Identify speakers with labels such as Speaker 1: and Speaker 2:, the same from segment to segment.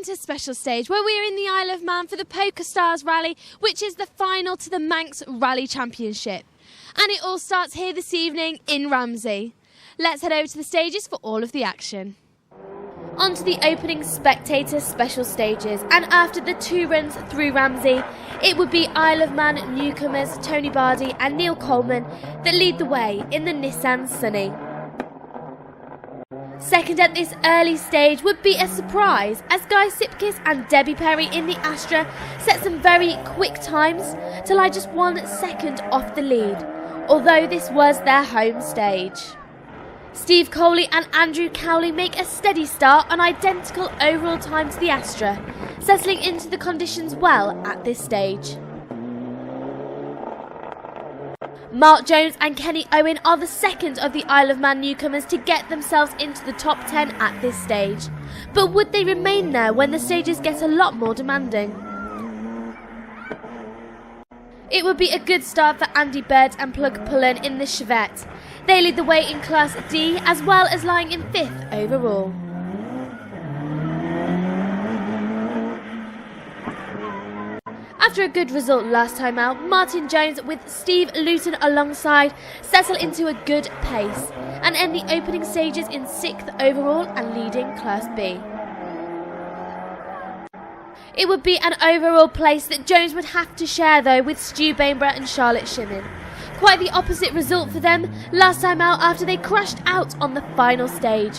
Speaker 1: Winter Special Stage, where we're in the Isle of Man for the Pokerstars Rally, which is the final to the MANX Rally Championship. And it all starts here this evening in Ramsey. Let's head over to the stages for all of the action. On to the opening spectator special stages, and after the 2 runs through Ramsey, it would be Isle of Man newcomers Tony Bardi and Neil Coleman that lead the way in the Nissan Sunny. Second at this early stage would be a surprise, as Guy Sipkis and Debbie Perry in the Astra set some very quick times to lie just 1 second off the lead, although this was their home stage. Steve Coley and Andrew Cowley make a steady start on identical overall time to the Astra, settling into the conditions well at this stage. Mark Jones and Kenny Owen are the second of the Isle of Man newcomers to get themselves into the top 10 at this stage. But would they remain there when the stages get a lot more demanding? It would be a good start for Andy Bird and Plug Pullen in the Chevette. They lead the way in Class D, as well as lying in 5th overall. After a good result last time out, Martin Jones with Steve Luton alongside settle into a good pace and end the opening stages in 6th overall and leading Class B. It would be an overall place that Jones would have to share though with Stu Bainborough and Charlotte Shimmin. Quite the opposite result for them last time out after they crashed out on the final stage.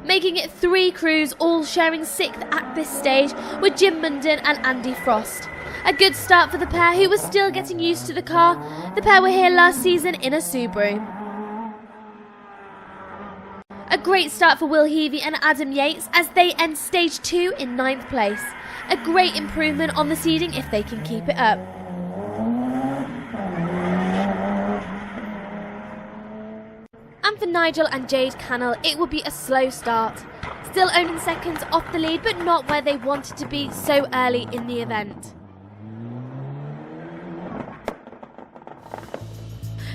Speaker 1: Making it 3 crews all sharing 6th at this stage were Jim Munden and Andy Frost. A good start for the pair who were still getting used to the car. The pair were here last season in a Subaru. A great start for Will Heavey and Adam Yates as they end stage 2 in 9th place. A great improvement on the seeding if they can keep it up. And for Nigel and Jade Cannell, it will be a slow start. Still owning seconds off the lead, but not where they wanted to be so early in the event.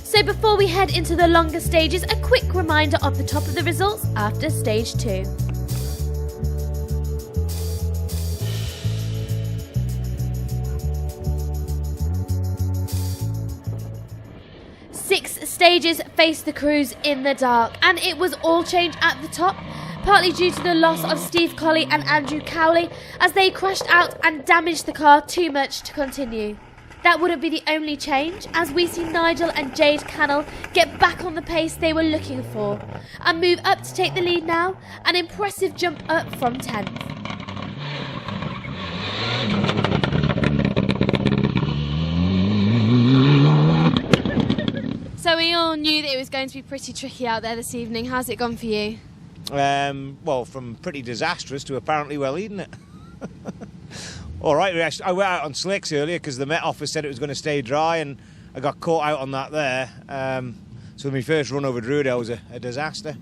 Speaker 1: So before we head into the longer stages, a quick reminder of the top of the results after stage 2. Six stages faced the crews in the dark, and it was all change at the top, partly due to the loss of Steve Colley and Andrew Cowley as they crashed out and damaged the car too much to continue. That wouldn't be the only change, as we see Nigel and Jade Cannell get back on the pace they were looking for and move up to take the lead now, an impressive jump up from 10th. So we all knew that it was going to be pretty tricky out there this evening. How's it gone for you?
Speaker 2: Well, from pretty disastrous to apparently well, isn't it? All right, I went out on slicks earlier because the Met Office said it was going to stay dry, and I got caught out on that there. So my first run over Drudale was a disaster.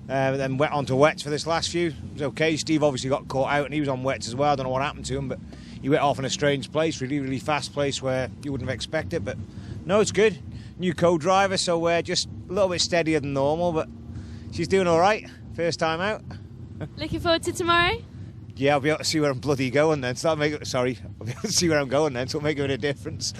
Speaker 2: Then went on to wets for this last few. It was okay. Steve obviously got caught out, and he was on wets as well. I don't know what happened to him, but he went off in a strange place, really fast place where you wouldn't have expected. But no, it's good. New co-driver, so we're just a little bit steadier than normal, but she's doing all right. First time out.
Speaker 1: Looking forward to tomorrow?
Speaker 2: Yeah, I'll be able to see where I'm bloody going then. So I'll be able to see where I'm going then, so it'll make a difference.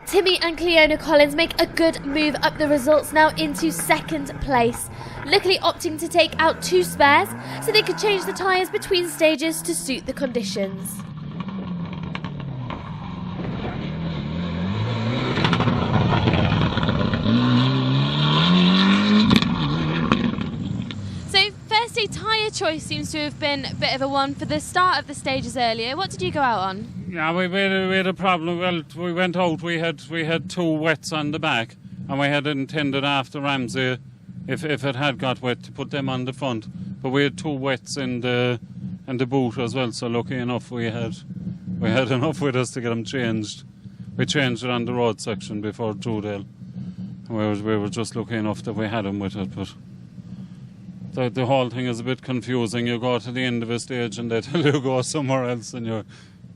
Speaker 1: Timmy and Cleona Collins make a good move up the results now into 2nd place, luckily opting to take out 2 spares so they could change the tyres between stages to suit the conditions. Tyre choice seems to have been a bit of a one for the start of the stages earlier. What did you go out on?
Speaker 3: Yeah, we had a problem. Well, we went out. We had 2 wets on the back, and we had intended after Ramsey, if it had got wet, to put them on the front. But we had 2 wets in the boot as well. So lucky enough, we had enough with us to get them changed. We changed it on the road section before Drudale. We were just lucky enough that we had them with it, but. The whole thing is a bit confusing. You go to the end of a stage and they tell you to go somewhere else, and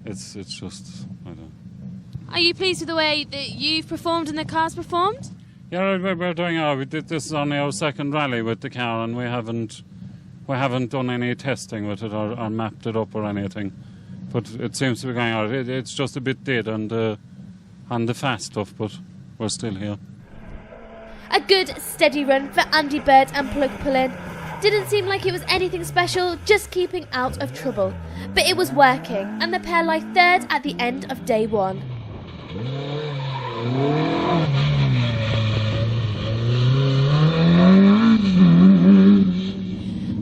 Speaker 3: it's just, I don't know.
Speaker 1: Are you pleased with the way that you've performed and the car's performed?
Speaker 3: Yeah, we're doing. We did this is only our 2nd rally with the car, and we haven't We haven't done any testing with it or mapped it up or anything. But it seems to be going all right. It's just a bit dead on the fast stuff, but we're still here.
Speaker 1: A good, steady run for Andy Bird and Plug Pullin. Didn't seem like it was anything special, just keeping out of trouble. But it was working, and the pair lie third at the end of day one.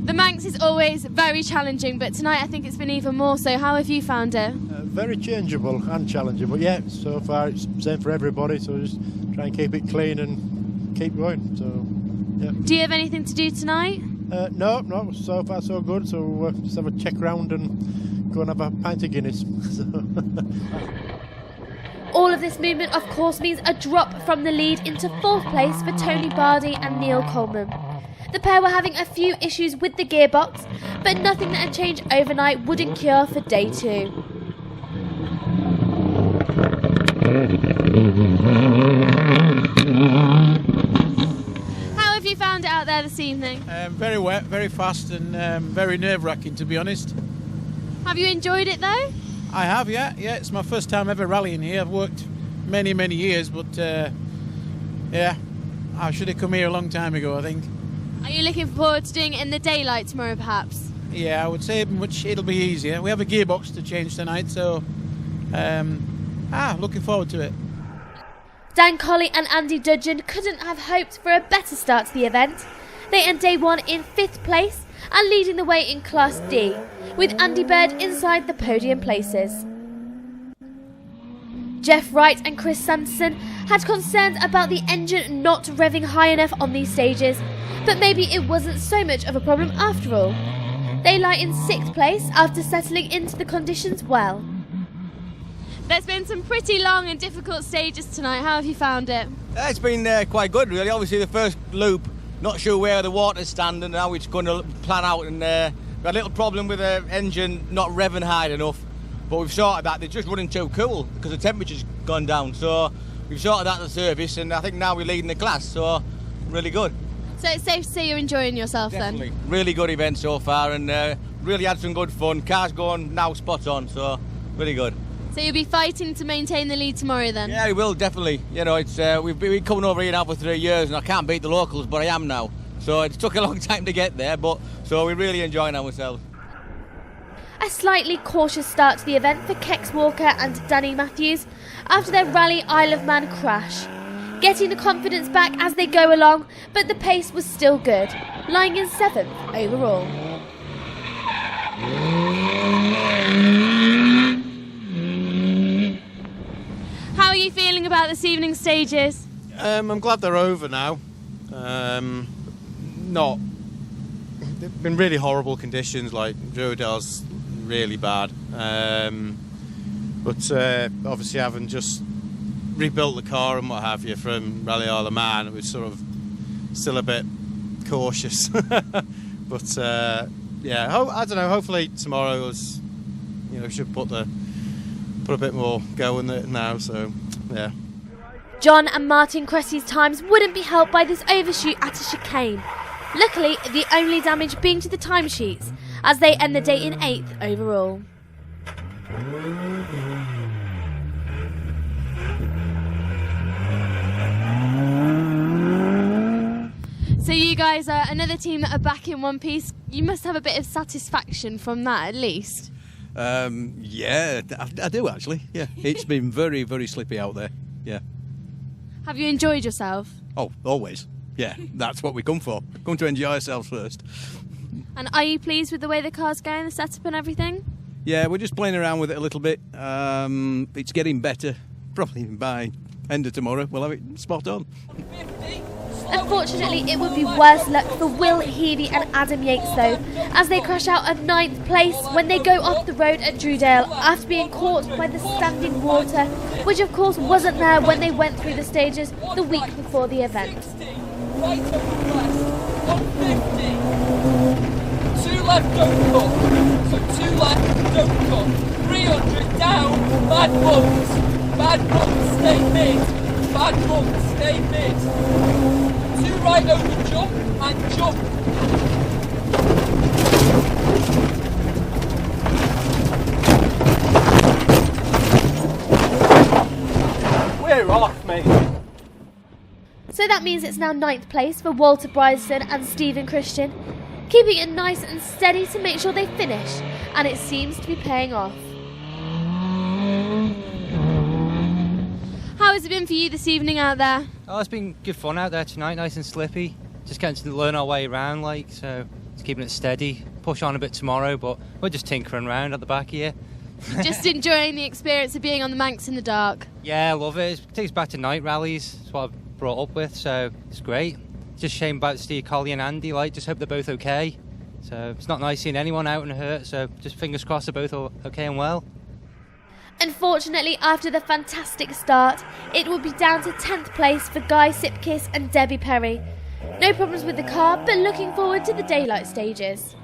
Speaker 1: The Manx is always very challenging, but tonight I think it's been even more so. How have you found it?
Speaker 4: Very changeable and challenging, but yeah, so far it's the same for everybody, so just try and keep it clean and keep going. So, yeah.
Speaker 1: Do you have anything to do tonight?
Speaker 4: No, so far so good, so just have a check round and go and have a pint of Guinness.
Speaker 1: All of this movement, of course, means a drop from the lead into fourth place for Tony Bardi and Neil Coleman. The pair were having a few issues with the gearbox, but nothing that had changed overnight wouldn't cure for day two. How have you found it out there this evening?
Speaker 5: Very wet, very fast, and very nerve-wracking, to be honest.
Speaker 1: Have you enjoyed it though?
Speaker 5: I have, yeah. It's my first time ever rallying here. I've worked many years, but yeah, I should have come here a long time ago, I think.
Speaker 1: Are you looking forward to doing it in the daylight tomorrow, perhaps?
Speaker 5: Yeah, I would say it'll be easier. We have a gearbox to change tonight, so looking forward to it.
Speaker 1: Dan Colley and Andy Dudgeon couldn't have hoped for a better start to the event. They end day one in 5th place and leading the way in Class D, with Andy Bird inside the podium places. Jeff Wright and Chris Sanderson had concerns about the engine not revving high enough on these stages, but maybe it wasn't so much of a problem after all. They lie in 6th place after settling into the conditions well. There's been some pretty long and difficult stages tonight. How have you found it?
Speaker 6: It's been quite good, really. Obviously, the first loop, not sure where the water's standing and how it's going to plan out. And we had a little problem with the engine not revving high enough, but we've sorted that. They're just running too cool because the temperature's gone down. So we've sorted that at the service, and I think now we're leading the class. So really good.
Speaker 1: So it's safe to say you're enjoying yourself.
Speaker 6: Definitely.
Speaker 1: Then?
Speaker 6: Really good event so far, and really had some good fun. Car's going now spot on, so really good.
Speaker 1: So you'll be fighting to maintain the lead tomorrow then?
Speaker 6: Yeah, we will, definitely. You know, it's we've been coming over here now for 3 years, and I can't beat the locals, but I am now. So it took a long time to get there, but so we're really enjoying ourselves.
Speaker 1: A slightly cautious start to the event for Kex Walker and Danny Matthews after their Rally Isle of Man crash. Getting the confidence back as they go along, but the pace was still good, lying in 7th overall. How are you feeling about this evening's stages?
Speaker 4: I'm glad they're over now. They've been really horrible conditions, like Drodel's really bad. But obviously having just rebuilt the car and what have you from Rally Isle of Man, it was sort of still a bit cautious. But yeah, I don't know, hopefully tomorrow should put a bit more go in it now, so yeah.
Speaker 1: John and Martin Cressy's times wouldn't be helped by this overshoot at a chicane. Luckily, the only damage being to the timesheets, as they end the day in 8th overall. So you guys are another team that are back in one piece. You must have a bit of satisfaction from that, at least.
Speaker 7: Yeah, I do actually. Yeah, it's been very, very slippy out there. Yeah.
Speaker 1: Have you enjoyed yourself?
Speaker 7: Oh, always. Yeah, that's what we come for. Come to enjoy ourselves first.
Speaker 1: And are you pleased with the way the car's going, the setup and everything?
Speaker 7: Yeah, we're just playing around with it a little bit. It's getting better. Probably by end of tomorrow we'll have it spot on.
Speaker 1: Unfortunately, it would be worse luck for Will Heavey and Adam Yates though, as they crash out of 9th place when they go off the road at Drewdale after being caught by the standing water, which of course wasn't there when they went through the stages the week before the event.
Speaker 8: Right up left, 150. 2 left, don't cut. So 2 left, don't cut. 300 down, bad bumps, stay mid. Bad bumps, stay mid. 2 right over jump and jump.
Speaker 9: We're off, mate.
Speaker 1: So that means it's now 9th place for Walter Brydeston and Stephen Christian, keeping it nice and steady to make sure they finish, and it seems to be paying off. How has it been for you this evening out there?
Speaker 10: Oh, it's been good fun out there tonight, nice and slippy. Just getting to learn our way around, so just keeping it steady. Push on a bit tomorrow, but we're just tinkering around at the back here.
Speaker 1: Just enjoying the experience of being on the Manx in the dark.
Speaker 10: Yeah, I love it. It takes us back to night rallies. It's what I've brought up with, so it's great. Just a shame about Steve Colley and Andy. Just hope they're both okay. So it's not nice seeing anyone out and hurt. So just fingers crossed they're both okay and well.
Speaker 1: Unfortunately, after the fantastic start, it will be down to 10th place for Guy Sipkiss and Debbie Perry. No problems with the car, but looking forward to the daylight stages.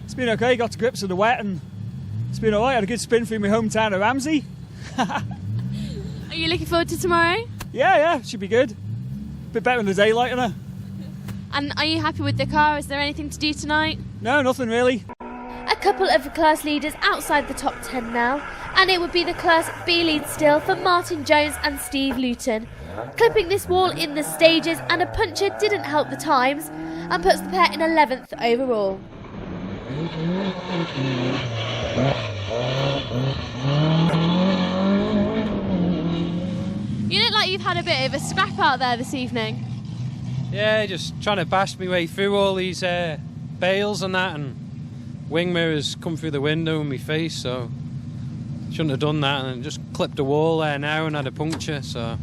Speaker 11: It's been okay, got to grips with the wet and it's been alright. Had a good spin through my hometown of Ramsey.
Speaker 1: Are you looking forward to tomorrow?
Speaker 11: Yeah, should be good. Bit better in the daylight, innit?
Speaker 1: And are you happy with the car? Is there anything to do tonight?
Speaker 11: No, nothing really.
Speaker 1: A couple of the class leaders outside the top 10 now, and it would be the Class B lead still for Martin Jones and Steve Luton. Clipping this wall in the stages, and a puncher didn't help the times and puts the pair in 11th overall. You look like you've had a bit of a scrap out there this evening.
Speaker 9: Yeah, just trying to bash my way through all these bales and that, and wing mirrors come through the window in my face, so shouldn't have done that, and just clipped a wall there now and had a puncture. So,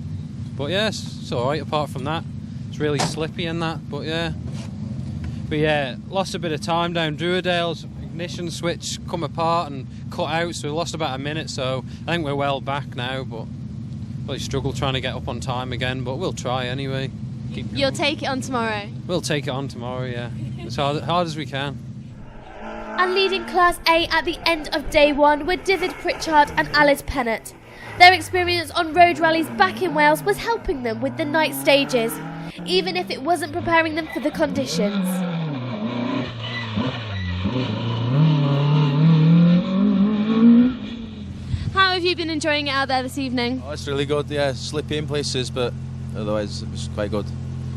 Speaker 9: but yes, it's all right. Apart from that, it's really slippy and that. But yeah, lost a bit of time down Druidale's ignition switch come apart and cut out, so we lost about a minute. So I think we're well back now, but really struggle trying to get up on time again. But we'll try anyway.
Speaker 1: You'll take it on tomorrow?
Speaker 9: We'll take it on tomorrow, yeah. As hard as we can.
Speaker 1: And leading Class A at the end of day one were David Pritchard and Alice Pennant. Their experience on road rallies back in Wales was helping them with the night stages, even if it wasn't preparing them for the conditions. How have you been enjoying it out there this evening?
Speaker 12: Oh, it's really good, yeah. Slippy in places, but otherwise it was quite good.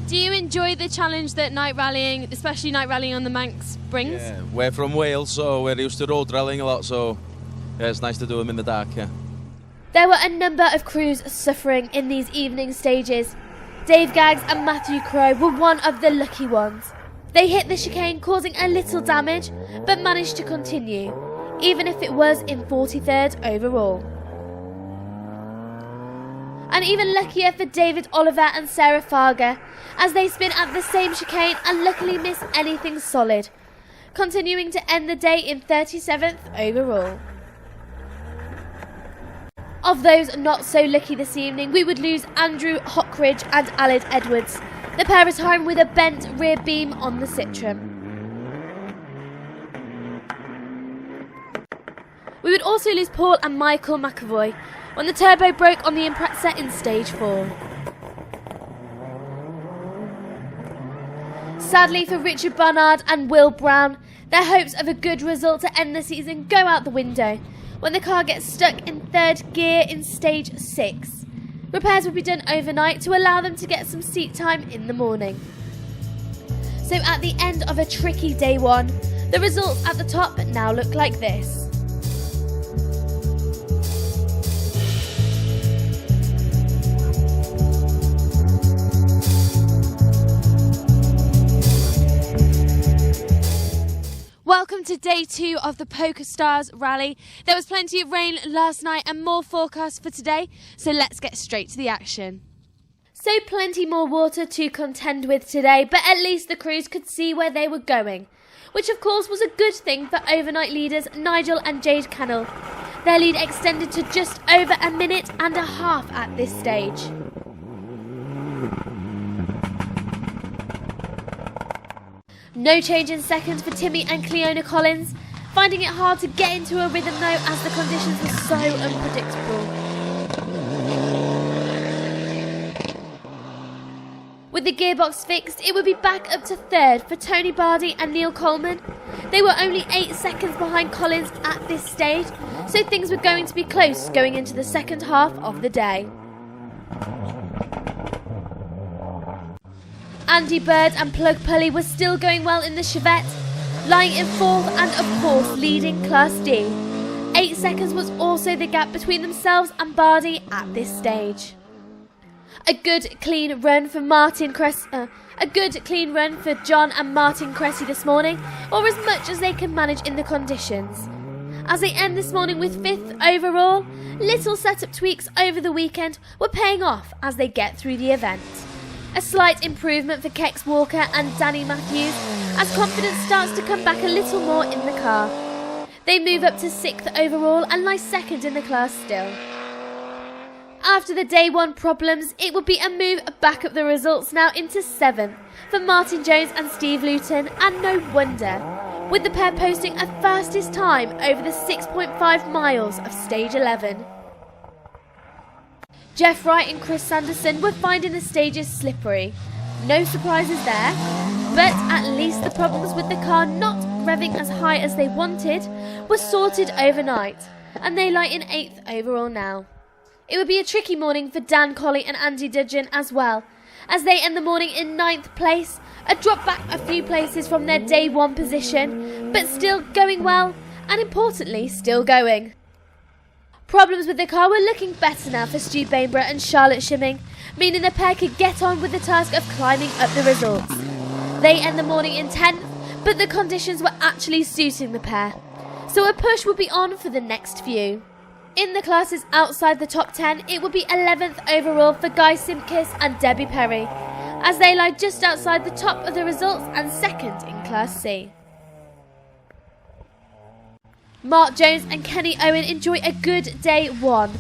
Speaker 1: Do you enjoy the challenge that night rallying, especially night rallying on the Manx, brings?
Speaker 12: Yeah, we're from Wales, so we're used to road rallying a lot, so yeah, it's nice to do them in the dark, yeah.
Speaker 1: There were a number of crews suffering in these evening stages. Dave Gaggs and Matthew Crowe were one of the lucky ones. They hit the chicane, causing a little damage, but managed to continue, even if it was in 43rd overall. And even luckier for David Oliver and Sarah Farger, as they spin at the same chicane and luckily miss anything solid, continuing to end the day in 37th overall. Of those not so lucky this evening, we would lose Andrew Hockridge and Aled Edwards. The pair is home with a bent rear beam on the Citroen. We would also lose Paul and Michael McAvoy when the turbo broke on the Impreza in stage 4. Sadly for Richard Barnard and Will Brown, their hopes of a good result to end the season go out the window when the car gets stuck in 3rd gear in stage 6. Repairs will be done overnight to allow them to get some seat time in the morning. So at the end of a tricky day one, the results at the top now look like this. Welcome to day 2 of the Pokerstars Rally. There was plenty of rain last night and more forecast for today, so let's get straight to the action. So plenty more water to contend with today, but at least the crews could see where they were going, which of course was a good thing for overnight leaders Nigel and Jade Cannell. Their lead extended to just over a minute and a half at this stage. No change in seconds for Timmy and Cleona Collins, finding it hard to get into a rhythm though as the conditions were so unpredictable. With the gearbox fixed, it would be back up to third for Tony Bardi and Neil Coleman. They were only 8 seconds behind Collins at this stage, so things were going to be close going into the second half of the day. Andy Bird and Plug Pulley were still going well in the Chevette, lying in fourth and of course leading Class D. 8 seconds was also the gap between themselves and Bardi at this stage. A good clean run for John and Martin Cressy this morning, or as much as they can manage in the conditions. As they end this morning with 5th overall, little setup tweaks over the weekend were paying off as they get through the event. A slight improvement for Kex Walker and Danny Matthews as confidence starts to come back a little more in the car. They move up to 6th overall and lie 2nd in the class still. After the day 1 problems, it would be a move back up the results now into 7th for Martin Jones and Steve Luton, and no wonder, with the pair posting a fastest time over the 6.5 miles of stage 11. Jeff Wright and Chris Sanderson were finding the stages slippery. No surprises there, but at least the problems with the car not revving as high as they wanted were sorted overnight, and they lie in 8th overall now. It would be a tricky morning for Dan Colley and Andy Dudgeon as well, as they end the morning in 9th place, a drop back a few places from their day 1 position, but still going well, and importantly, still going. Problems with the car were looking better now for Stu Bainborough and Charlotte Shimming, meaning the pair could get on with the task of climbing up the results. They end the morning in 10th, but the conditions were actually suiting the pair, so a push would be on for the next few. In the classes outside the top 10, it would be 11th overall for Guy Simkis and Debbie Perry, as they lie just outside the top of the results and 2nd in Class C. Mark Jones and Kenny Owen enjoy a good day 1,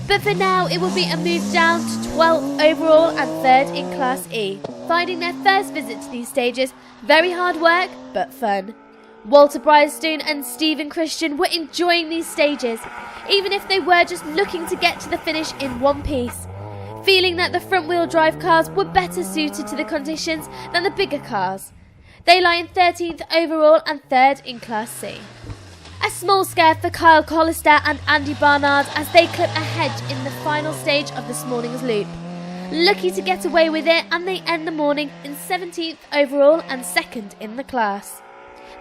Speaker 1: but for now it will be a move down to 12th overall and 3rd in Class E, finding their first visit to these stages very hard work but fun. Walter Brierstone and Stephen Christian were enjoying these stages, even if they were just looking to get to the finish in one piece, feeling that the front-wheel drive cars were better suited to the conditions than the bigger cars. They lie in 13th overall and 3rd in Class C. A small scare for Kyle Collister and Andy Barnard as they clip ahead in the final stage of this morning's loop. Lucky to get away with it, and they end the morning in 17th overall and 2nd in the class.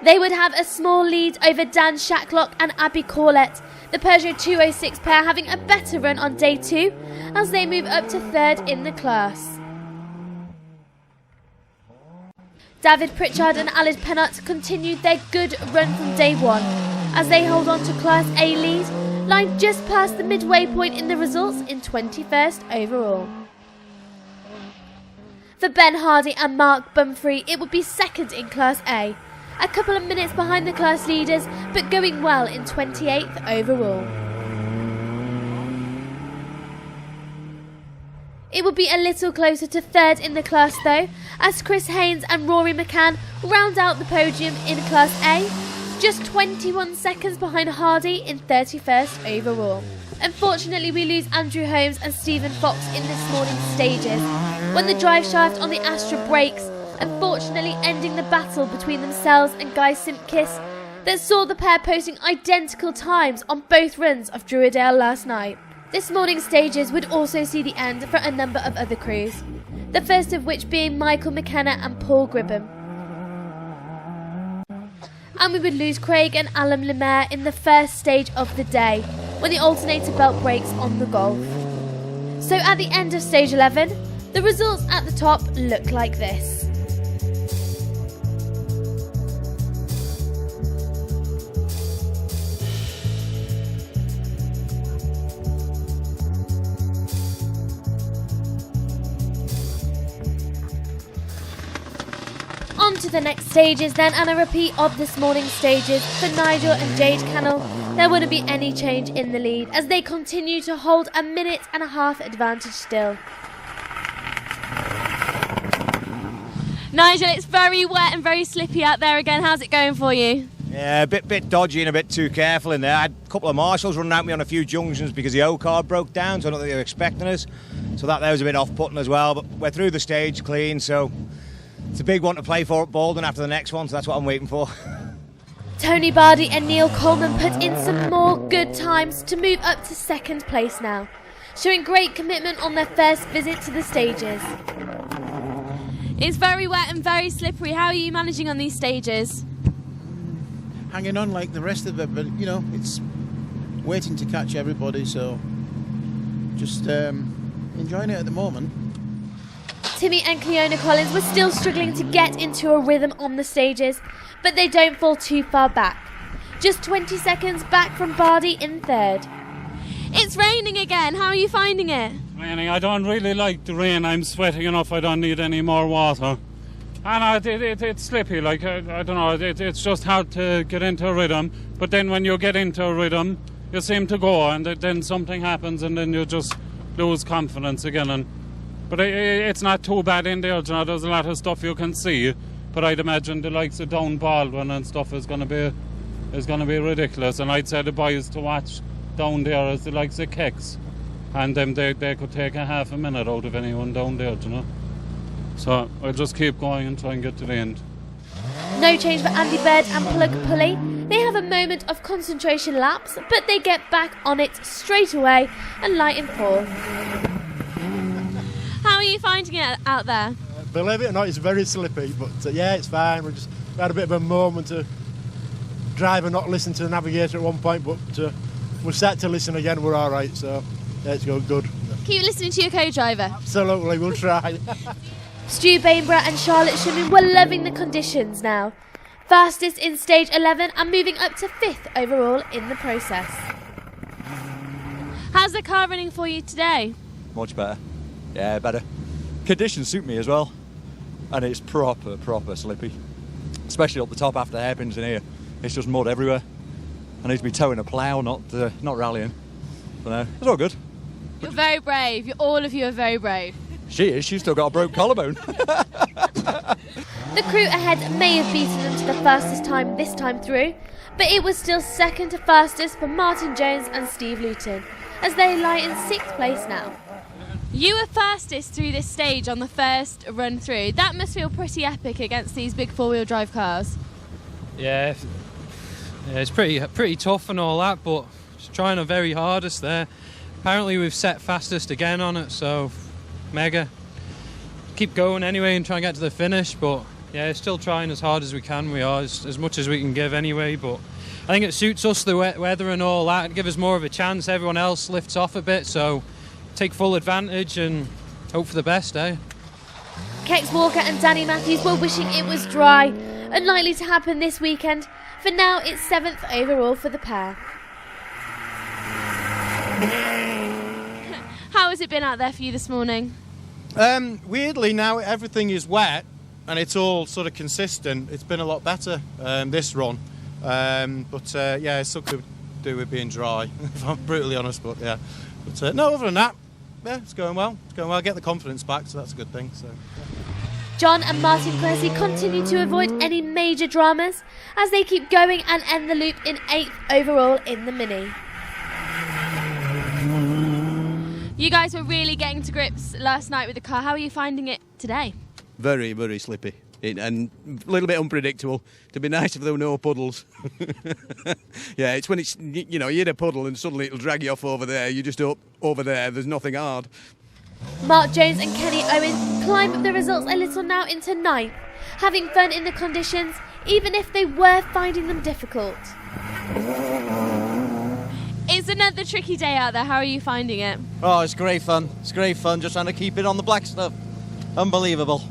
Speaker 1: They would have a small lead over Dan Shacklock and Abby Corlett, the Peugeot 206 pair having a better run on day 2 as they move up to 3rd in the class. David Pritchard and Alid Pennant continued their good run from day 1 as they hold on to Class A lead, lying just past the midway point in the results in 21st overall. For Ben Hardy and Mark Bumfrey, it would be 2nd in Class A, a couple of minutes behind the class leaders, but going well in 28th overall. It will be a little closer to 3rd in the class though, as Chris Haynes and Rory McCann round out the podium in Class A, just 21 seconds behind Hardy in 31st overall. Unfortunately, we lose Andrew Holmes and Stephen Fox in this morning's stages, when the drive shaft on the Astra breaks, unfortunately ending the battle between themselves and Guy Simkis that saw the pair posting identical times on both runs of Druidale last night. This morning's stages would also see the end for a number of other crews, the first of which being Michael McKenna and Paul Gribham. And we would lose Craig and Alan Lemaire in the first stage of the day, when the alternator belt breaks on the Golf. So at the end of stage 11, the results at the top look like this. On to the next stages then, and a repeat of this morning's stages. For Nigel and Jade Cannell, there wouldn't be any change in the lead as they continue to hold a minute and a half advantage still. Nigel, it's very wet and very slippy out there again. How's it going for you?
Speaker 2: Yeah, a bit dodgy and a bit too careful in there. I had a couple of marshals running at me on a few junctions because the O card broke down, so I don't think they were expecting us. So that there was a bit off-putting as well, but we're through the stage clean, so it's a big one to play for at Baldwin after the next one, so that's what I'm waiting for.
Speaker 1: Tony Bardi and Neil Coleman put in some more good times to move up to second place now, showing great commitment on their first visit to the stages. It's very wet and very slippery. How are you managing on these stages?
Speaker 5: Hanging on like the rest of it, but you know, it's waiting to catch everybody, so just enjoying it at the moment.
Speaker 1: Timmy and Cleona Collins were still struggling to get into a rhythm on the stages, but they don't fall too far back. Just 20 seconds back from Bardi in third. It's raining again. How are you finding it?
Speaker 3: Raining. I don't really like the rain. I'm sweating enough. I don't need any more water. And it's slippy, like, I don't know, it's just hard to get into a rhythm. But then when you get into a rhythm, you seem to go, and then something happens, and then you just lose confidence again. But it's not too bad in there, you know, there's a lot of stuff you can see. But I'd imagine the likes of Down Baldwin and stuff is going to be ridiculous. And I'd say the boys to watch down there is the likes of Keks. And they could take a half a minute out of anyone down there, you know. So I'll just keep going and try and get to the end.
Speaker 1: No change for Andy Bird and Plug Pulley. They have a moment of concentration lapse, but they get back on it straight away and light in fourth. How are you finding it out there?
Speaker 13: Believe it or not, it's very slippy, but yeah, it's fine. We had a bit of a moment to drive and not listen to the navigator at one point, but we're set to listen again. We're all right, so yeah, it's going good.
Speaker 1: Keep listening to your co-driver.
Speaker 13: Absolutely, we'll try.
Speaker 1: Stu Bainborough and Charlotte Shumin were loving the conditions now. Fastest in stage 11 and moving up to 5th overall in the process. How's the car running for you today?
Speaker 14: Much better. Yeah, better. Conditions suit me as well. And it's proper slippy. Especially up the top after the hairpins in here. It's just mud everywhere. I need to be towing a plough, not rallying. But no, it's all good.
Speaker 1: You're very brave. All of you are very brave.
Speaker 14: She is. She's still got a broke collarbone.
Speaker 1: The crew ahead may have beaten them to the fastest time this time through, but it was still second to fastest for Martin Jones and Steve Luton, as they lie in 6th place now. You were fastest through this stage on the first run through. That must feel pretty epic against these big four-wheel drive cars.
Speaker 9: Yeah, it's pretty tough and all that, but just trying our very hardest there. Apparently we've set fastest again on it, so mega. Keep going anyway and try and get to the finish, but yeah, still trying as hard as we can. We are, as much as we can give anyway, but I think it suits us, the weather and all that, and give us more of a chance. Everyone else lifts off a bit, so take full advantage and hope for the best, eh?
Speaker 1: Kex Walker and Danny Matthews were wishing it was dry. Unlikely to happen this weekend. For now, it's 7th overall for the pair. How has it been out there for you this morning?
Speaker 4: Weirdly, now everything is wet and it's all sort of consistent. It's been a lot better this run. But yeah, it's something to do with being dry, if I'm brutally honest. But yeah, but no, other than that, yeah, it's going well. It's going well. I get the confidence back, so that's a good thing. So.
Speaker 1: John and Martin Cressy continue to avoid any major dramas as they keep going and end the loop in 8th overall in the Mini. You guys were really getting to grips last night with the car. How are you finding it today?
Speaker 7: Very, very slippy and a little bit unpredictable. It'd be nice if there were no puddles. Yeah, it's when it's, you know, you hit a puddle and suddenly it'll drag you off over there. You just up over there, there's nothing hard.
Speaker 1: Mark Jones and Kenny Owen climb up the results a little now into 9th, having fun in the conditions, even if they were finding them difficult. It's another tricky day out there. How are you finding it?
Speaker 6: Oh, it's great fun. It's great fun just trying to keep it on the black stuff. Unbelievable.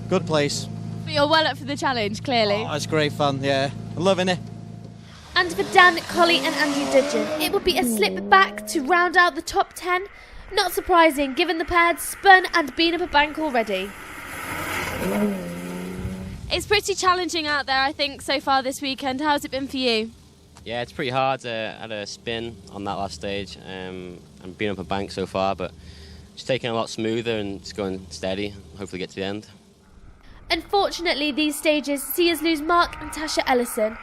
Speaker 6: Good place.
Speaker 1: But you're well up for the challenge, clearly.
Speaker 6: Oh, it's great fun, yeah. I'm loving it.
Speaker 1: And for Dan Colley and Andrew Dudgeon, it would be a slip back to round out the top 10. Not surprising, given the pair had spun and been up a bank already. It's pretty challenging out there, I think, so far this weekend. How's it been for you?
Speaker 15: Yeah, it's pretty hard. I had a spin on that last stage and been up a bank so far, but it's taking a lot smoother and it's going steady. Hopefully get to the end.
Speaker 1: Unfortunately, these stages see us lose Mark and Tasha Ellison.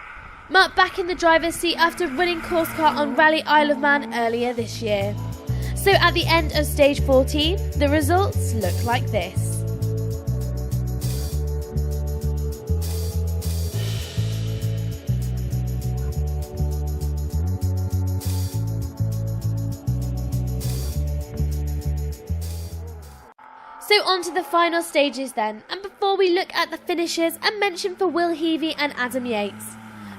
Speaker 1: Mark back in the driver's seat after running course car on Rally Isle of Man earlier this year. So at the end of stage 14, the results look like this. So on to the final stages then, and before we look at the finishers, a mention for Will Heavey and Adam Yates.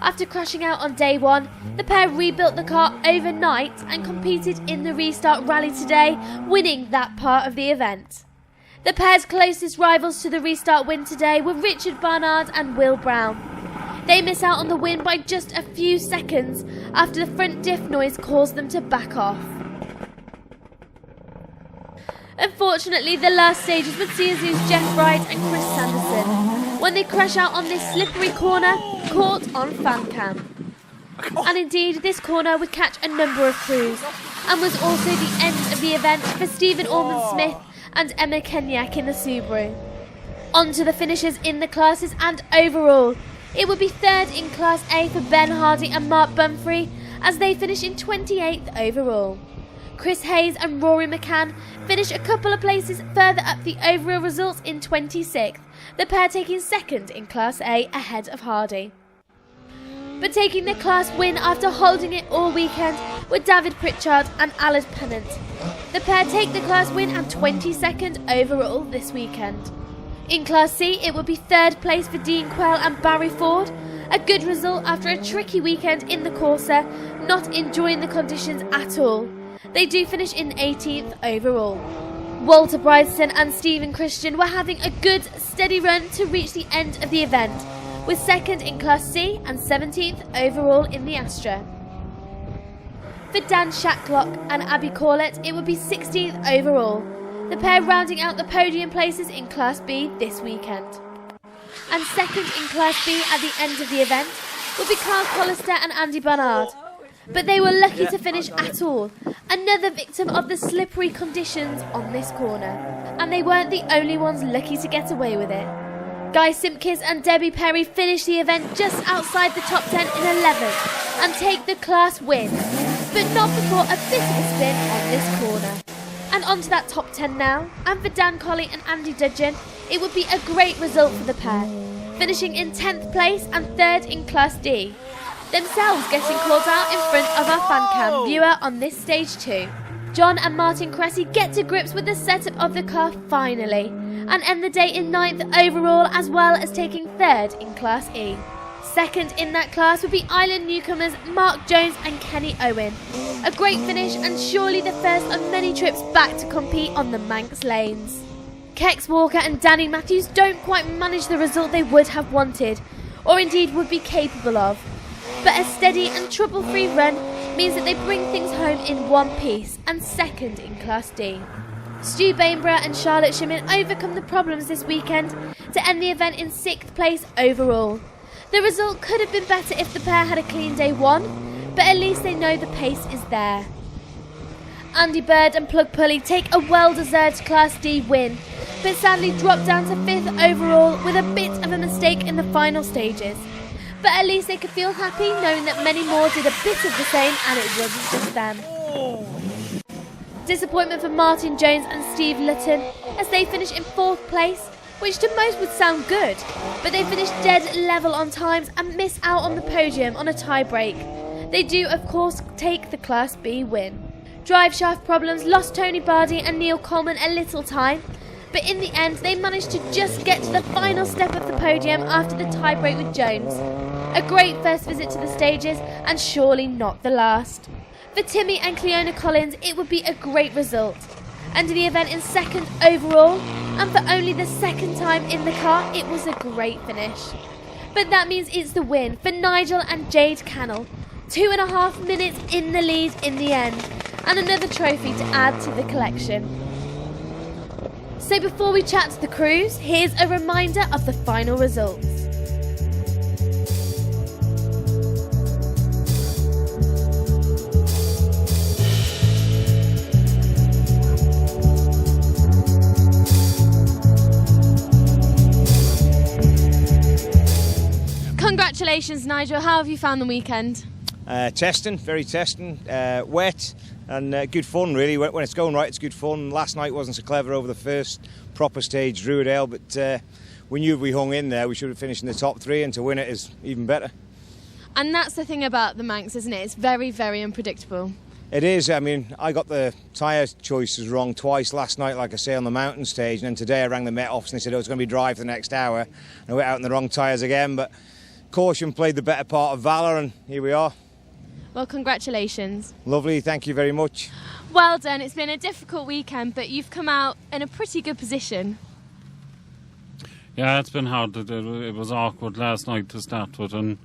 Speaker 1: After crashing out on day 1, the pair rebuilt the car overnight and competed in the restart rally today, winning that part of the event. The pair's closest rivals to the restart win today were Richard Barnard and Will Brown. They miss out on the win by just a few seconds after the front diff noise caused them to back off. Unfortunately, the last stages would see us lose Jeff Wright and Chris Sanderson when they crash out on this slippery corner caught on fan cam. And indeed, this corner would catch a number of crews and was also the end of the event for Stephen Ormond-Smith and Emma Kenyak in the Subaru. On to the finishers in the classes and overall. It would be third in Class A for Ben Hardy and Mark Bumfrey as they finish in 28th overall. Chris Hayes and Rory McCann finish a couple of places further up the overall results in 26th, the pair taking second in Class A ahead of Hardy. But taking the class win after holding it all weekend were David Pritchard and Alad Pennant. The pair take the class win and 22nd overall this weekend. In Class C, it would be third place for Dean Quell and Barry Ford, a good result after a tricky weekend in the Corsa, not enjoying the conditions at all. They do finish in 18th overall. Walter Brideston and Stephen Christian were having a good, steady run to reach the end of the event, with second in Class C and 17th overall in the Astra. For Dan Shacklock and Abby Corlett, it would be 16th overall, the pair rounding out the podium places in Class B this weekend. And second in Class B at the end of the event would be Carl Collister and Andy Barnard. But they were lucky to finish at all, another victim of the slippery conditions on this corner. And they weren't the only ones lucky to get away with it. Guy Simpkins and Debbie Perry finished the event just outside the top 10 in 11th and take the class win, but not before a bit of a spin on this corner. And on to that top 10 now, and for Dan Colley and Andy Dudgeon, it would be a great result for the pair, finishing in 10th place and 3rd in Class D. Themselves getting called out in front of our fan cam viewer on this stage 2. John and Martin Cressy get to grips with the setup of the car finally, and end the day in 9th overall as well as taking 3rd in Class E. Second in that class would be Island newcomers Mark Jones and Kenny Owen. A great finish and surely the first of many trips back to compete on the Manx lanes. Kex Walker and Danny Matthews don't quite manage the result they would have wanted, or indeed would be capable of. But a steady and trouble-free run means that they bring things home in one piece and second in Class D. Stu Bainborough and Charlotte Shimmin overcome the problems this weekend to end the event in 6th place overall. The result could have been better if the pair had a clean day 1, but at least they know the pace is there. Andy Bird and Plug Pulley take a well-deserved Class D win, but sadly drop down to 5th overall with a bit of a mistake in the final stages. But at least they could feel happy knowing that many more did a bit of the same and it wasn't just them. Disappointment for Martin Jones and Steve Lutton as they finish in 4th place, which to most would sound good, but they finish dead level on times and miss out on the podium on a tie break. They do of course take the Class B win. Drive shaft problems lost Tony Bardi and Neil Coleman a little time, but in the end they managed to just get to the final step of the podium after the tiebreak with Jones. A great first visit to the stages and surely not the last. For Timmy and Cleona Collins it would be a great result. Ending the event in 2nd overall, and for only the 2nd time in the car it was a great finish. But that means it's the win for Nigel and Jade Cannell, 2.5 minutes in the lead in the end, and another trophy to add to the collection. So before we chat to the crews, here's a reminder of the final results. Congratulations, Nigel. How have you found the weekend?
Speaker 2: Testing, very testing, wet and good fun really. When it's going right, it's good fun. Last night wasn't so clever over the first proper stage, Druidale, but we knew if we hung in there we should have finished in the top 3, and to win it is even better.
Speaker 1: And that's the thing about the Manx, isn't it? It's very, very unpredictable.
Speaker 2: It is. I mean, I got the tyre choices wrong twice last night, like I say, on the mountain stage, and then today I rang the Met office and they said, oh, it's going to be dry for the next hour, and I went out in the wrong tyres again, but caution played the better part of valour, and here we are.
Speaker 1: Well, congratulations.
Speaker 2: Lovely, thank you very much.
Speaker 1: Well done. It's been a difficult weekend, but you've come out in a pretty good position.
Speaker 3: Yeah, it's been hard. It was awkward last night to start with, and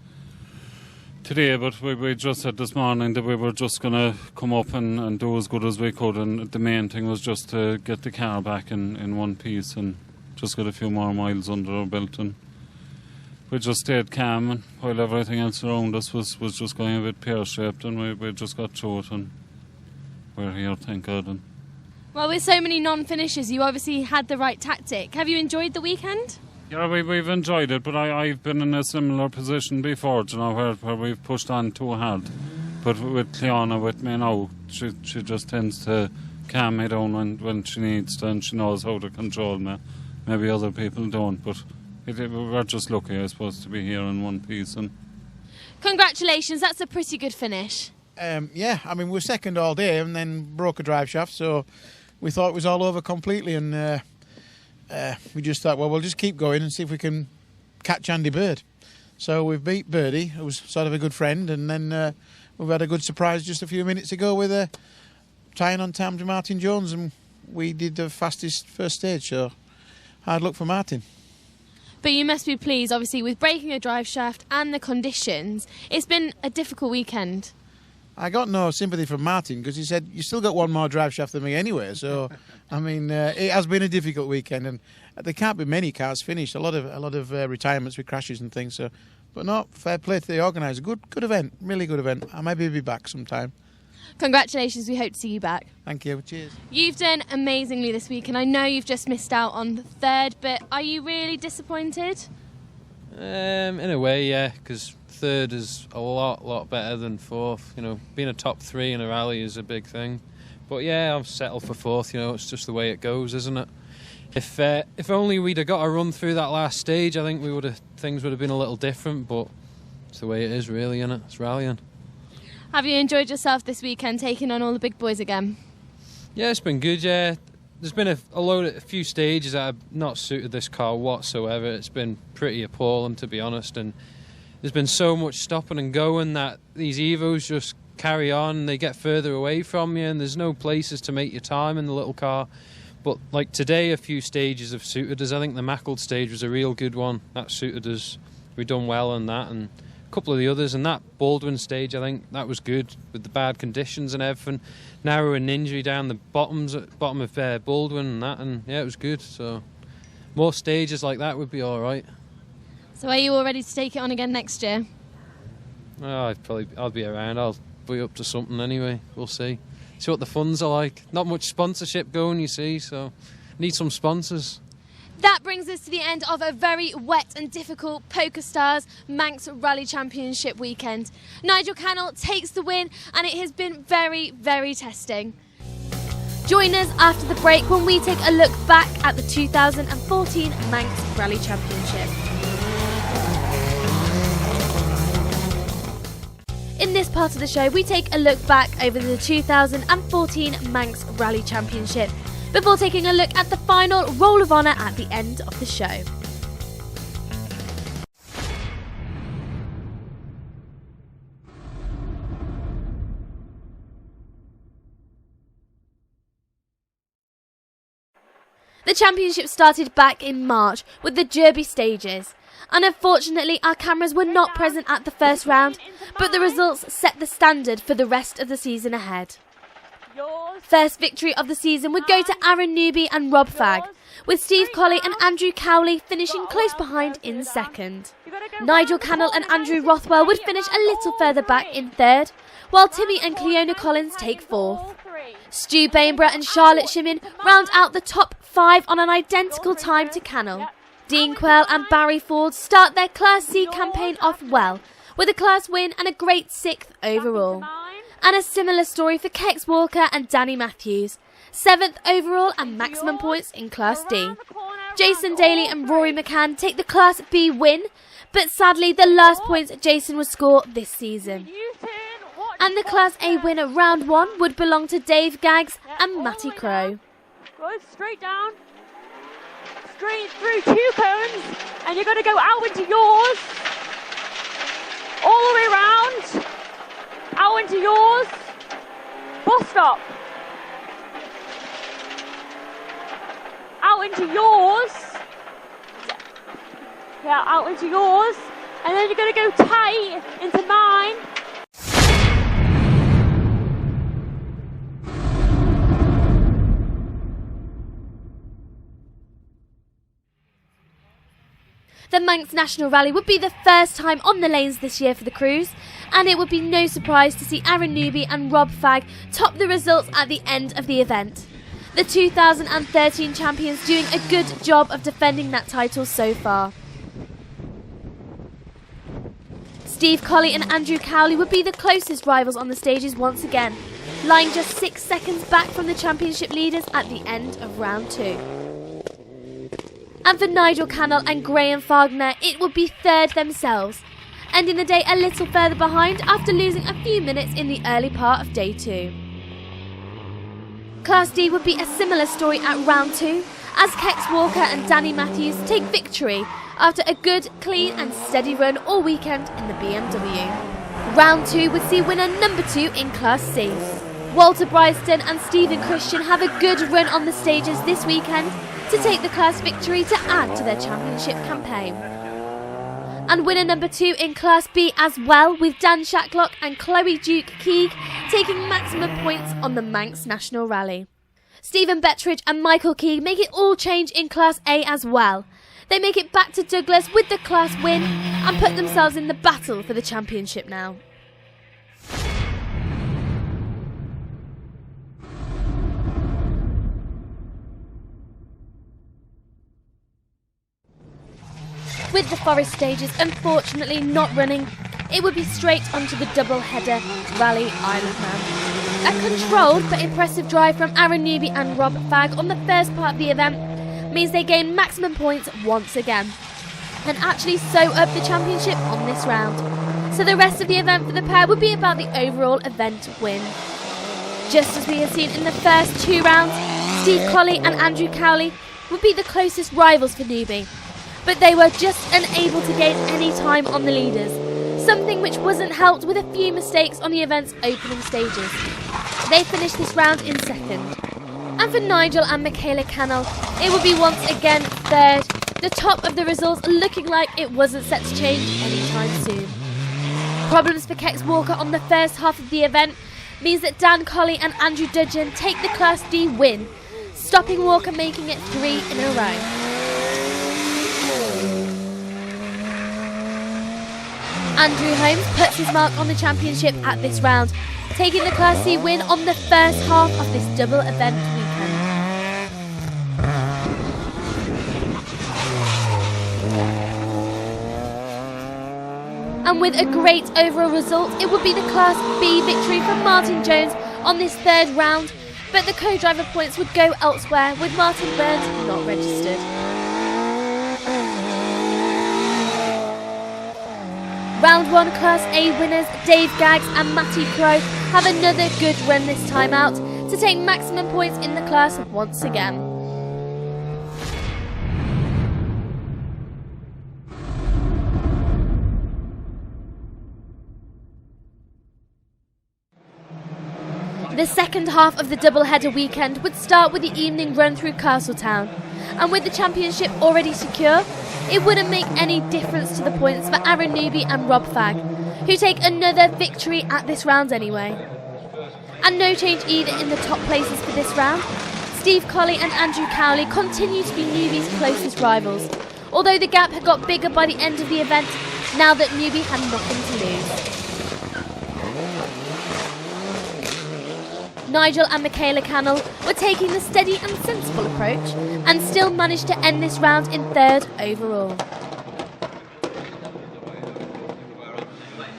Speaker 3: today, but we just said this morning that we were just going to come up and do as good as we could, and the main thing was just to get the car back in one piece and just get a few more miles under our belt, and we just stayed calm, and while everything else around us was just going a bit pear-shaped, and we just got through it, and we're here, thank God. And
Speaker 1: well, with so many non-finishers, you obviously had the right tactic. Have you enjoyed the weekend?
Speaker 3: Yeah, we've enjoyed it, but I've been in a similar position before, you know, where we've pushed on too hard. But with Cleona, with me now, she just tends to calm me down when she needs to, and she knows how to control me. Maybe other people don't, but we're just lucky, I suppose, to be here in one piece. And
Speaker 1: congratulations, that's a pretty good finish.
Speaker 5: Yeah, I mean, we were second all day and then broke a drive shaft, so we thought it was all over completely, and we just thought, well, we'll just keep going and see if we can catch Andy Bird. So we've beat Birdie, who was sort of a good friend, and then we've had a good surprise just a few minutes ago with tying on time to Martin Jones, and we did the fastest first stage, so hard luck for Martin.
Speaker 1: But you must be pleased, obviously, with breaking a drive shaft and the conditions. It's been a difficult weekend.
Speaker 5: I got no sympathy from Martin because he said, you still got one more drive shaft than me anyway. So, I mean, it has been a difficult weekend, and there can't be many cars finished. A lot of retirements with crashes and things. So, but no, fair play to the organiser. Good event, really good event. I maybe be back sometime.
Speaker 1: Congratulations, we hope to see you back.
Speaker 5: Thank you, cheers.
Speaker 1: You've done amazingly this week, and I know you've just missed out on the third, but are you really disappointed?
Speaker 9: In a way, yeah, because third is a lot better than fourth. You know, being a top 3 in a rally is a big thing. But yeah, I'm settled for fourth. You know, it's just the way it goes, isn't it? If only we'd have got a run through that last stage, I think things would have been a little different. But it's the way it is, really, isn't it? It's rallying.
Speaker 1: Have you enjoyed yourself this weekend, taking on all the big boys again?
Speaker 9: Yeah, it's been good. Yeah, there's been a few stages that have not suited this car whatsoever. It's been pretty appalling, to be honest, and there's been so much stopping and going that these Evos just carry on, they get further away from you, and there's no places to make your time in the little car. But like today, a few stages have suited us. I think the Mackled stage was a real good one. That suited us. We've done well on that, and a couple of the others. And that Baldwin stage, I think that was good with the bad conditions and everything. Narrow and injury down the bottom of Baldwin and that, and yeah, it was good. So more stages like that would be all right.
Speaker 1: So are you all ready to take it on again next year?
Speaker 9: Oh, I'll be around. I'll be up to something anyway. We'll see. See what the funds are like. Not much sponsorship going, you see, so need some sponsors.
Speaker 1: That brings us to the end of a very wet and difficult Pokerstars Manx Rally Championship weekend. Nigel Cannell takes the win, and it has been very, very testing. Join us after the break when we take a look back at the 2014 Manx Rally Championship. In this part of the show, we take a look back over the 2014 Manx Rally Championship before taking a look at the final Roll of Honour at the end of the show. The championship started back in March with the JURBY stages, and unfortunately our cameras were not present at the first round, but the results set the standard for the rest of the season ahead. First victory of the season would go to Aaron Newby and Rob Fagg, with Steve Colley and Andrew Cowley finishing close behind in second. Nigel Cannell and Andrew Rothwell would finish a little further back in third, while Timmy and Cleona Collins take fourth. Stu Bainborough and Charlotte Shimmin round out the top 5 on an identical time to Cannell. Dean Quell and Barry Ford start their Class C campaign off well, with a class win and a great 6th overall. And a similar story for Kex Walker and Danny Matthews, 7th overall and maximum points in Class D. Jason Daly and Rory McCann take the Class B win, but sadly the last points Jason would score this season. And the Class A winner round 1 would belong to Dave Gaggs and Matty Crow.
Speaker 16: Good, straight down, straight through 2 cones, and you're going to go out into yours, all the way round, out into yours, bus stop, out into yours, yeah, out into yours, and then you're going to go tight into mine.
Speaker 1: The MANX National Rally would be the first time on the lanes this year for the crews, and it would be no surprise to see Aaron Newby and Rob Fagg top the results at the end of the event. The 2013 champions doing a good job of defending that title so far. Steve Colley and Andrew Cowley would be the closest rivals on the stages once again, lying just 6 seconds back from the championship leaders at the end of round 2. And for Nigel Cannell and Graham Fagner, it would be third themselves, ending the day a little further behind after losing a few minutes in the early part of day 2. Class D would be a similar story at round 2, as Kex Walker and Danny Matthews take victory after a good, clean and steady run all weekend in the BMW. Round 2 would see winner number 2 in Class C. Walter Bryston and Stephen Christian have a good run on the stages this weekend to take the class victory to add to their championship campaign. And winner number 2 in Class B as well, with Dan Shacklock and Chloe Duke Keeg taking maximum points on the MANX National Rally. Stephen Bettridge and Michael Keeg make it all change in Class A as well. They make it back to Douglas with the class win and put themselves in the battle for the championship now. With the Forest stages unfortunately not running, it would be straight onto the double-header Rally Isle of Man. A controlled but impressive drive from Aaron Newby and Rob Fagg on the first part of the event means they gain maximum points once again, and actually sew up the championship on this round. So the rest of the event for the pair would be about the overall event win. Just as we had seen in the first 2 rounds, Steve Colley and Andrew Cowley would be the closest rivals for Newby, but they were just unable to gain any time on the leaders, something which wasn't helped with a few mistakes on the event's opening stages. They finished this round in 2nd. And for Nigel and Michaela Cannell, it would be once again 3rd, the top of the results looking like it wasn't set to change anytime soon. Problems for Kex Walker on the first half of the event means that Dan Colley and Andrew Dudgeon take the Class D win, stopping Walker making it 3 in a row. Andrew Holmes puts his mark on the championship at this round, taking the Class C win on the first half of this double event weekend. And with a great overall result, it would be the Class B victory for Martin Jones on this 3rd round, but the co-driver points would go elsewhere, with Martin Burns not registered. Round 1 Class A winners Dave Gaggs and Matty Crow have another good run this time out to take maximum points in the class once again. The second half of the doubleheader weekend would start with the evening run through Castletown, and with the championship already secure, it wouldn't make any difference to the points for Aaron Newby and Rob Fagg, who take another victory at this round anyway. And no change either in the top places for this round. Steve Colley and Andrew Cowley continue to be Newby's closest rivals, although the gap had got bigger by the end of the event, now that Newby had nothing to lose. Nigel and Michaela Cannell were taking the steady and sensible approach and still managed to end this round in third overall.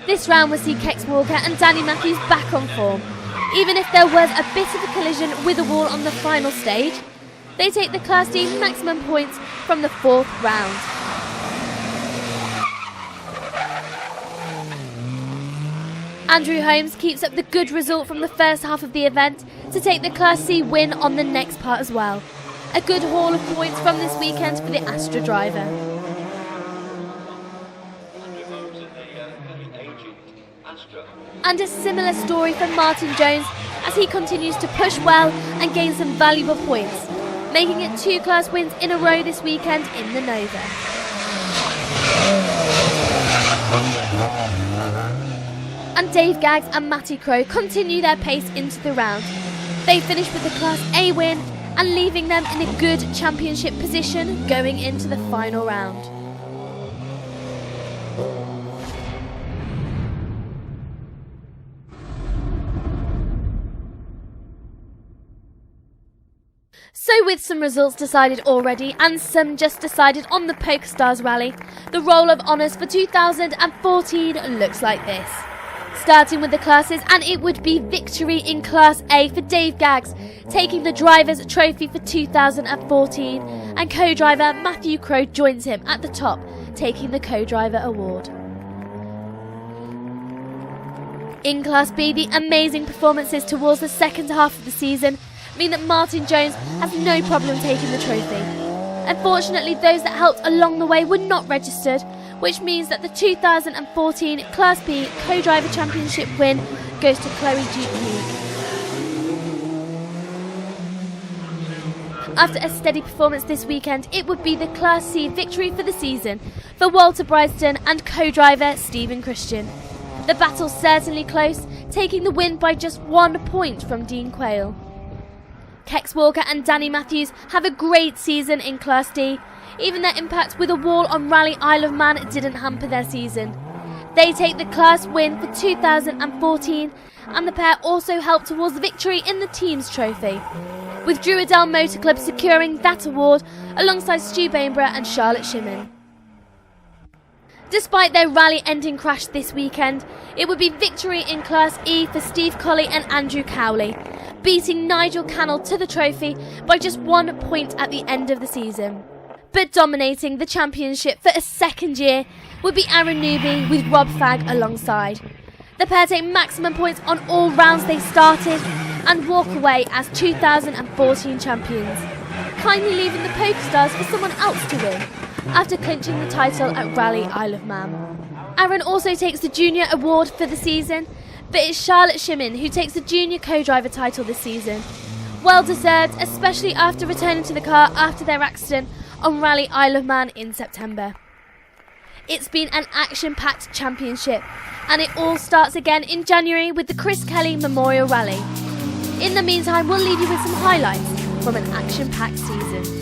Speaker 1: This round will see Kex Walker and Danny Matthews back on form. Even if there was a bit of a collision with a wall on the final stage, they take the Class D maximum points from the fourth round. Andrew Holmes keeps up the good result from the first half of the event to take the Class C win on the next part as well. A good haul of points from this weekend for the Astra driver. And a similar story for Martin Jones as he continues to push well and gain some valuable points, making it 2 class wins in a row this weekend in the Nova. And Dave Gaggs and Matty Crow continue their pace into the round. They finish with the Class A win and leaving them in a good championship position going into the final round. So with some results decided already and some just decided on the Pokerstars Rally, the roll of honours for 2014 looks like this. Starting with the classes, and it would be victory in Class A for Dave Gaggs, taking the Drivers' Trophy for 2014, and co-driver Matthew Crow joins him at the top, taking the co-driver award. In Class B, the amazing performances towards the second half of the season mean that Martin Jones has no problem taking the trophy. Unfortunately, those that helped along the way were not registered, which means that the 2014 Class B Co-Driver Championship win goes to Chloe Duke. After a steady performance this weekend, it would be the Class C victory for the season for Walter Brydeston and co-driver Stephen Christian. The battle's certainly close, taking the win by just 1 point from Dean Quayle. Kex Walker and Danny Matthews have a great season in Class D. Even their impact with a wall on Rally Isle of Man didn't hamper their season. They take the class win for 2014, and the pair also helped towards the victory in the team's trophy, with Druidell Motor Club securing that award alongside Stu Bainborough and Charlotte Shimmin. Despite their rally-ending crash this weekend, it would be victory in Class E for Steve Colley and Andrew Cowley, beating Nigel Cannell to the trophy by just 1 point at the end of the season. But dominating the championship for a second year would be Aaron Newby with Rob Fagg alongside. The pair take maximum points on all rounds they started and walk away as 2014 champions, kindly leaving the Pokerstars for someone else to win after clinching the title at Rally Isle of Man. Aaron also takes the Junior Award for the season, but it's Charlotte Shimmin who takes the Junior Co-Driver title this season. Well deserved, especially after returning to the car after their accident on Rally Isle of Man in September. It's been an action-packed championship, and it all starts again in January with the Chris Kelly Memorial Rally. In the meantime, we'll leave you with some highlights from an action-packed season.